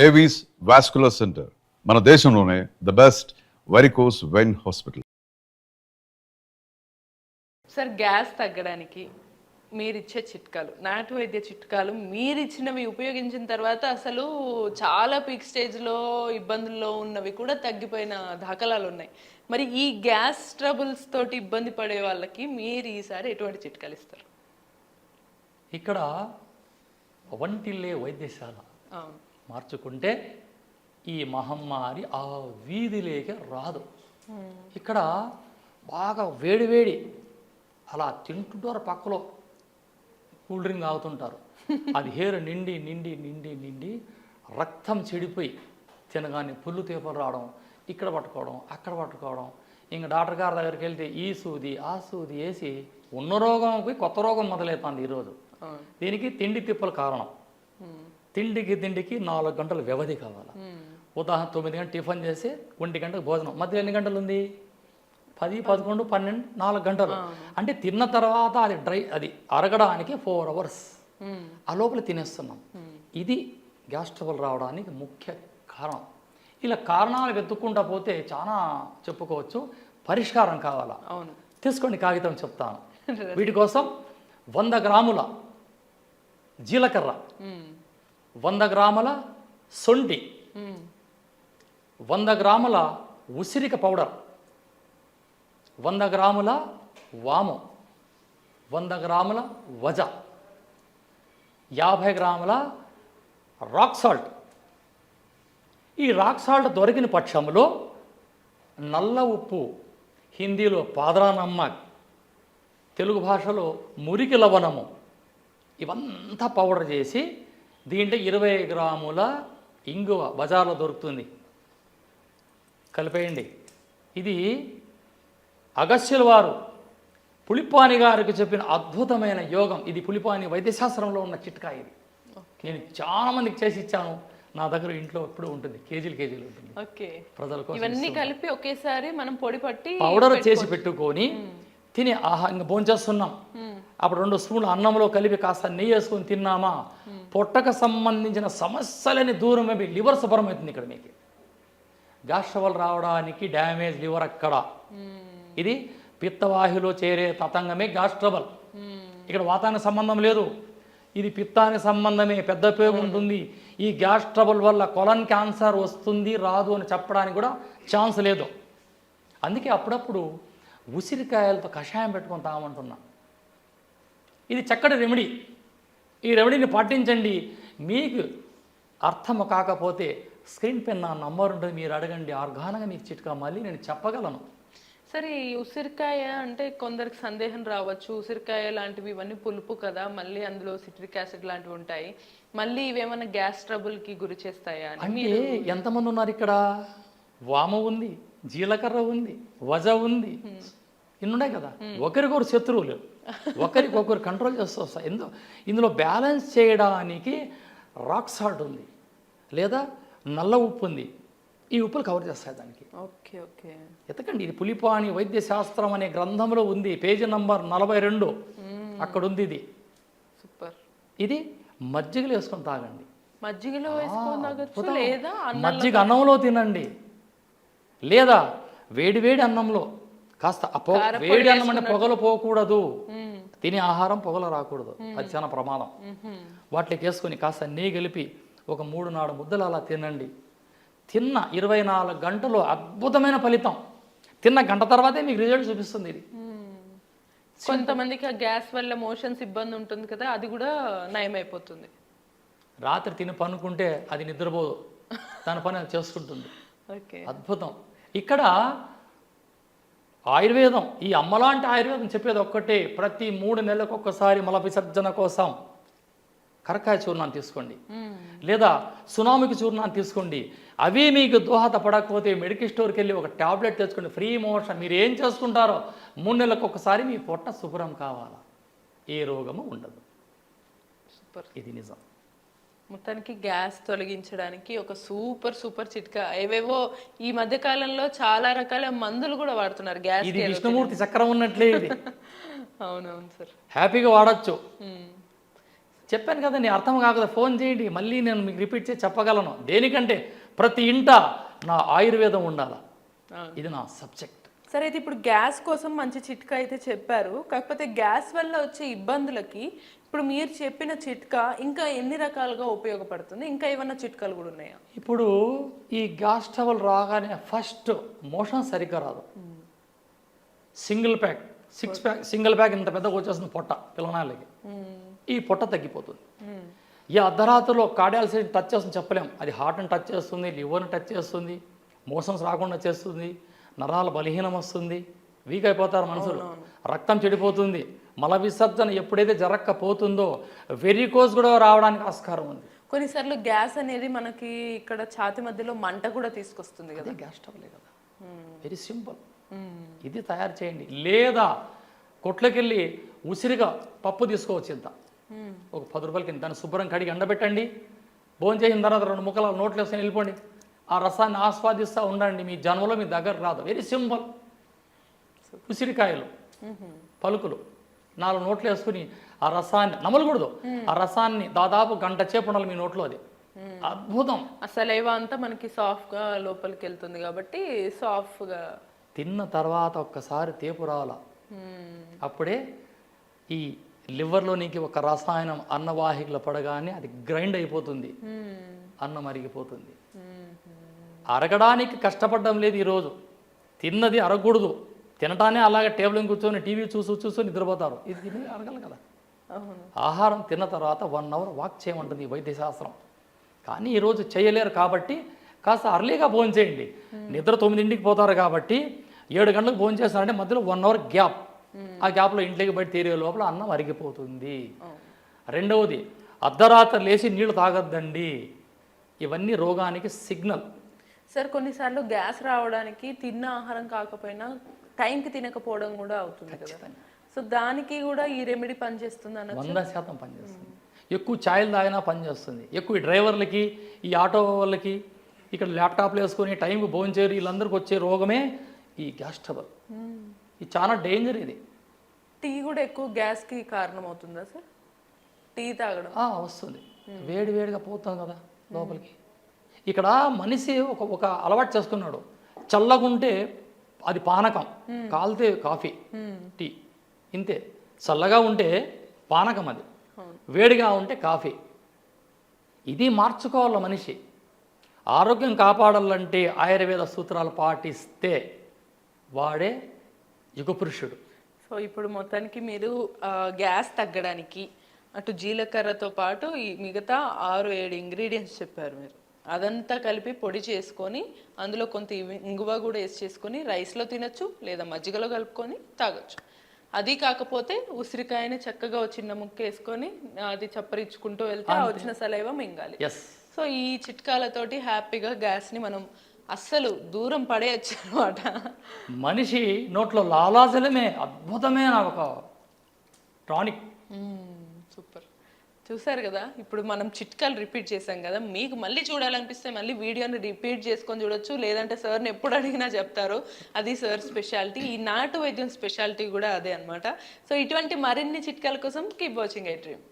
Avis vascular centre మన దేశంలోనే the best varicose vein hospital. Sir, gas తగ్గడానికి మీరిచ్చే చిట్కాలు, నాటు వైద్య చిట్కాలు మీరిచ్చినవి ఉపయోగించిన తర్వాత అసలు చాలా పీక్ స్టేజ్లో ఇబ్బందుల్లో ఉన్నవి కూడా తగ్గిపోయిన దాఖలాలు ఉన్నాయి. మరి ఈ గ్యాస్ ట్రబుల్స్ తోటి ఇబ్బంది పడే వాళ్ళకి మీరు ఈసారి ఎటువంటి చిట్కాలు ఇస్తారు? ఇక్కడ వంటిల్లే వైద్యశాల మార్చుకుంటే ఈ మహమ్మారి ఆ వీధిలోకి రాదు. ఇక్కడ బాగా వేడివేడి అలా తింటుంటారు, పక్కలో కూల్ డ్రింక్ తాగుతుంటారు. అది హేర్ నిండి నిండి నిండి నిండి రక్తం చెడిపోయి తినగానే పుల్లు తీపలు రావడం, ఇక్కడ పట్టుకోవడం అక్కడ పట్టుకోవడం. ఇంక డాక్టర్ గారి దగ్గరికి వెళ్తే ఈ సూది ఆ సూది వేసి ఉన్న రోగంకి కొత్త రోగం మొదలవుతుంది ఈరోజు. దీనికి తిండి తిప్పలు కారణం. తిండికి 4 గంటల వ్యవధి కావాలి. ఉదాహరణ 9 గంటలు టిఫిన్ చేసి 1 గంటకు భోజనం, మధ్య ఎన్ని గంటలు ఉంది? 10, 11, 12, 4 గంటలు. అంటే తిన్న తర్వాత అది అరగడానికి 4 hours. ఆ లోపల తినేస్తున్నాం. ఇది గ్యాస్ ట్రబుల్ రావడానికి ముఖ్య కారణం. ఇలా కారణాలు వెతుక్కుంటా పోతే చాలా చెప్పుకోవచ్చు. పరిష్కారం కావాలా? తీసుకోండి, కాగితం చెప్తాను. వీటి కోసం 100 గ్రాముల జీలకర్ర, 100 గ్రాముల సొంటి, 100 గ్రాముల ఉసిరిక పౌడర్, 100 గ్రాముల వాము, 100 గ్రాముల వజ, 50 గ్రాముల రాక్ సాల్ట్. ఈ రాక్ సాల్ట్ దొరికిన పక్షంలో నల్ల ఉప్పు, హిందీలో పాదరా నమ్మక్, తెలుగు భాషలో మురికి లవణము, ఇవంతా పౌడర్ చేసి దీంట్లో 20 గ్రాముల ఇంగువ బజార్లో దొరుకుతుంది, కలిపేయండి. ఇది అగస్త్యుల వారు పులిపాని గారికి చెప్పిన అద్భుతమైన యోగం. ఇది పులిపాని వైద్యశాస్త్రంలో ఉన్న చిట్కా. ఇది నేను చాలా మందికి చేసి ఇచ్చాను. నా దగ్గర ఇంట్లో ఎప్పుడు ఉంటుంది, కేజీలు ఉంటుంది. ప్రజలకు ఇవన్నీ కలిపి ఒకేసారి మనం పొడి పట్టి పౌడర్ చేసి పెట్టుకొని తిని ఇంకా భోంచేస్తున్నాం. అప్పుడు 2 స్పూన్లు అన్నంలో కలిపి కాస్త నెయ్యి వేసుకొని తిన్నామా, పొట్టకు సంబంధించిన సమస్యలని దూరం అయిపోయి లివర్ శుభ్రం అవుతుంది. ఇక్కడ మీకు గ్యాస్ ట్రబుల్ రావడానికి డ్యామేజ్ లివర్ అక్కడ. ఇది పిత్తవాహిలో చేరే తతంగమే గ్యాస్ ట్రబుల్. ఇక్కడ వాతానికి సంబంధం లేదు, ఇది పిత్తానికి సంబంధమే. పెద్ద ఉపయోగం ఉంటుంది. ఈ గ్యాస్ ట్రబుల్ వల్ల కొలన్ క్యాన్సర్ వస్తుంది రాదు అని చెప్పడానికి కూడా ఛాన్స్ లేదు. అందుకే అప్పుడప్పుడు ఉసిరికాయలతో కషాయం పెట్టుకొని తాగమంటున్నా. ఇది చక్కటి రెమెడీ. ఈ రెమెడీని పాటించండి. మీకు అర్థం కాకపోతే స్క్రీన్ పైన నా నంబర్ ఉంటుంది, మీరు అడగండి. ఆర్గానంగా మీకు చిట్కా మళ్ళీ నేను చెప్పగలను. సరే, ఈ ఉసిరికాయ అంటే కొందరికి సందేహం రావచ్చు. ఉసిరికాయ లాంటివి ఇవన్నీ పులుపు కదా, మళ్ళీ అందులో సిట్రిక్ యాసిడ్ లాంటివి ఉంటాయి, మళ్ళీ ఇవేమన్నా గ్యాస్ ట్రబుల్కి గురి చేస్తాయా అని. ఎంతమంది ఉన్నారు ఇక్కడ? వామ ఉంది, జీలకర్ర ఉంది, వజ ఉంది, ఇన్నున్నాయి కదా. ఒకరికొకరు శత్రువులు, ఒకరికొకరు కంట్రోల్ చేస్తూ వస్తాయి. ఇందులో బ్యాలెన్స్ చేయడానికి రాక్ సాల్ట్ ఉంది, లేదా నల్ల ఉప్పు ఉంది. ఈ ఉప్పులు కవర్ చేస్తాయి దానికి. ఎతకండి, ఇది పులిపాని వైద్య శాస్త్రం అనే గ్రంథంలో ఉంది, పేజీ నంబర్ 42 అక్కడ ఉంది. ఇది సూపర్. ఇది మజ్జిగలో వేసుకొని తాగండి. మజ్జిగలో వేసుకొని తాగొచ్చు, లేదా మజ్జిగ అన్నంలో తినండి, లేదా వేడి అన్నంలో కాస్త వేడి అన్నం అంటే పొగలు పోకూడదు. తినే ఆహారం పొగలు రాకూడదు, అది చాలా ప్రమాదం. వాటికి వేసుకొని కాస్త నెయ్యి కలిపి ఒక 3-4 ముద్దలు అలా తినండి. తిన్న 24 గంటలు అద్భుతమైన ఫలితం. తిన్న గంట తర్వాతే మీకు రిజల్ట్ చూపిస్తుంది. ఇది కొంతమందికి ఆ గ్యాస్ వల్ల మోషన్స్ ఇబ్బంది ఉంటుంది కదా, అది కూడా నయమైపోతుంది. రాత్రి తిని పనుకుంటే అది నిద్రపోదు, దాని పని అది చేసుకుంటుంది. అద్భుతం. ఇక్కడ ఆయుర్వేదం, ఈ అమ్మలాంటి ఆయుర్వేదం చెప్పేది ఒక్కటే, ప్రతి 3 నెలలకు ఒక్కసారి మల విసర్జన కోసం కరకాయ చూర్ణాన్ని తీసుకోండి, లేదా సునామికి చూర్ణాన్ని తీసుకోండి. అవి మీకు దోహదపడకపోతే మెడికల్ స్టోర్కి వెళ్ళి ఒక ట్యాబ్లెట్ తెచ్చుకోండి, ఫ్రీ మోషన్. మీరు ఏం చేసుకుంటారో 3 నెలలకు ఒకసారి మీ పొట్ట శుభ్రం కావాలా, ఏ రోగము ఉండదు. సూపర్. ఇది నిజం. మొత్తానికి గ్యాస్ తొలగించడానికి ఒక సూపర్ చిట్కా. ఏవేవో ఈ మధ్య కాలంలో చాలా రకాల మందులు కూడా వాడుతున్నారు గ్యాస్. ఇది విష్ణుమూర్తి చక్రం ఉన్నట్లే ఇది. అవునవును సార్, హ్యాపీగా వాడచ్చు. చెప్పాను కదండి, అర్థం కాకదా ఫోన్ చేయండి, మళ్ళీ నేను మీకు రిపీట్ చేసి చెప్పగలను. దేనికంటే ప్రతి ఇంట నా ఆయుర్వేదం ఉండాలి, ఇది నా సబ్జెక్ట్. సరే, అయితే ఇప్పుడు గ్యాస్ కోసం మంచి చిట్కా అయితే చెప్పారు. కాకపోతే గ్యాస్ వల్ల వచ్చే ఇబ్బందులకి ఇప్పుడు మీరు చెప్పిన చిట్కా ఇంకా ఎన్ని రకాలుగా ఉపయోగపడుతుంది? ఇంకా ఏమన్నా చిట్కాలు కూడా ఉన్నాయా? ఇప్పుడు ఈ గ్యాస్ ట్రబుల్ రాగానే ఫస్ట్ మోషన్ సరిగ్గా రాదు. Single pack, 6 pack, single pack ఇంత పెద్దగా వచ్చేస్తుంది పొట్ట పిల్లనాళ్ళకి. ఈ పొట్ట తగ్గిపోతుంది. ఈ అర్ధరాత్రిలో కార్డియాలజీ టచ్ చేస్తుంది చెప్పలేం, అది హార్ట్ని టచ్ చేస్తుంది, లివర్ని టచ్ చేస్తుంది, మోషన్స్ రాకుండా చేస్తుంది, నరాల బలహీనం వస్తుంది, వీక్ అయిపోతారు మనుషులు, రక్తం చెడిపోతుంది, మల విసర్జన ఎప్పుడైతే జరగకపోతుందో వెరికోస్ కూడా రావడానికి ఆస్కారం ఉంది. కొన్నిసార్లు గ్యాస్ అనేది మనకి ఇక్కడ ఛాతి మధ్యలో మంట కూడా తీసుకొస్తుంది కదా. గ్యాస్ ట్రబులే కదా, వెరీ సింపుల్. ఇది తయారు చేయండి. లేదా కొట్లకెళ్ళి ఉసిరిగా పప్పు తీసుకోవచ్చు, ఇంత ఒక 10 రూపాయలకి. దాన్ని శుభ్రం కడిగి ఎండబెట్టండి, భోజనం చేసిన తర్వాత 2 ముక్కలు నోట్లో వేసుకొని వెళ్ళిపోండి, ఆ రసాన్ని ఆస్వాదిస్తూ ఉండండి, మీ జన్మలో మీ దగ్గర రాదు. Very simple. ఉసిరికాయలు పలుకులు 4 నోట్లు వేసుకుని ఆ రసాన్ని నమలకూడదు, ఆ రసాన్ని దాదాపు గంట సేపు ఉండాలి మీ నోట్లో, అది అద్భుతం. అసలు ఏవో అంతా మనకి సాఫ్ట్గా లోపలికి వెళ్తుంది కాబట్టి సాఫ్ట్గా తిన్న తర్వాత ఒక్కసారి తేపు రావాల, అప్పుడే ఈ లివర్లోనికి ఒక రసాయనం అన్నవాహికలో పడగానే అది గ్రైండ్ అయిపోతుంది, అన్నం అరిగిపోతుంది. అరగడానికి కష్టపడడం లేదు ఈరోజు, తిన్నది అరగకూడదు, తినటానే అలాగే టేబుల్ కూర్చొని టీవీ చూసి నిద్రపోతారు. ఇది తిని అరగలు కదా. ఆహారం తిన్న తర్వాత 1 అవర్ వాక్ చేయమంటుంది ఈ వైద్యశాస్త్రం. కానీ ఈరోజు చేయలేరు కాబట్టి కాస్త అర్లీగా భోజనం చేయండి. నిద్ర 9ంటికి పోతారు కాబట్టి 7 గంటలకు భోజనం చేస్తారంటే మధ్యలో 1 అవర్ గ్యాప్, ఆ గ్యాప్లో ఇంట్లోకి బయట తీరే లోపల అన్నం అరిగిపోతుంది. రెండవది, అర్ధరాత్రి లేచి నీళ్లు తాగొద్దండి, ఇవన్నీ రోగానికి సిగ్నల్. సార్, కొన్నిసార్లు గ్యాస్ రావడానికి తిన్న ఆహారం కాకపోయినా టైంకి తినకపోవడం కూడా అవుతుంది కదా. సో దానికి కూడా ఈ రెమెడీ పనిచేస్తుంది అన్న 100% పనిచేస్తుంది. ఎక్కువ ఛాయలు తాగినా పనిచేస్తుంది. ఎక్కువ ఈ డ్రైవర్లకి, ఈ ఆటో వాళ్ళకి, ఇక్కడ ల్యాప్టాప్లు వేసుకొని టైంకి భోజనం చేయరు, వీళ్ళందరికీ వచ్చే రోగమే ఈ గ్యాస్ ట్రబుల్. ఇది చాలా డేంజర్. ఇది టీ కూడా ఎక్కువ గ్యాస్కి కారణం అవుతుందా సార్? టీ తాగడం వస్తుంది, వేడి వేడిగా పోతాం కదా లోపలికి. ఇక్కడ మనిషి ఒక అలవాటు చేసుకున్నాడు, చల్లగుంటే అది పానకం, కాలితే కాఫీ టీ, ఇంతే. చల్లగా ఉంటే పానకం, అది వేడిగా ఉంటే కాఫీ. ఇది మార్చుకోవాలి మనిషి. ఆరోగ్యం కాపాడాలంటే ఆయుర్వేద సూత్రాలు పాటిస్తే వాడే యుగపురుషుడు. సో ఇప్పుడు మొత్తానికి మీరు గ్యాస్ తగ్గడానికి అటు జీలకర్రతో పాటు ఈ మిగతా 6-7 ఇంగ్రీడియంట్స్ చెప్పారు మీరు. అదంతా కలిపి పొడి చేసుకొని అందులో కొంత ఇంగువ కూడా వేసి చేసుకొని రైస్లో తినచ్చు, లేదా మజ్జిగలో కలుపుకొని తాగొచ్చు. అది కాకపోతే ఉసిరికాయని చక్కగా చిన్న ముక్క వేసుకొని అది చప్పరించుకుంటూ వెళ్తే వచ్చిన సలైవ మింగాలి. సో ఈ చిట్కాలతోటి హ్యాపీగా గ్యాస్ని మనం అస్సలు దూరం పడేయచ్చు అనమాట. మనిషి నోట్లో లాలాజలమే అద్భుతమైన ఒక టానిక్. సూపర్. చూసారు కదా, ఇప్పుడు మనం చిట్కాలు రిపీట్ చేసాం కదా. మీకు మళ్ళీ చూడాలనిపిస్తే మళ్ళీ వీడియోని రిపీట్ చేసుకొని చూడొచ్చు, లేదంటే సార్ని ఎప్పుడు అడిగినా చెప్తారు. అది సార్ స్పెషాలిటీ. ఈ నాటు వైద్యం స్పెషాలిటీ కూడా అదే అనమాట. సో ఇటువంటి మరిన్ని చిట్కాల కోసం కీప్ వాచింగ్ ఐ డ్రీమ్.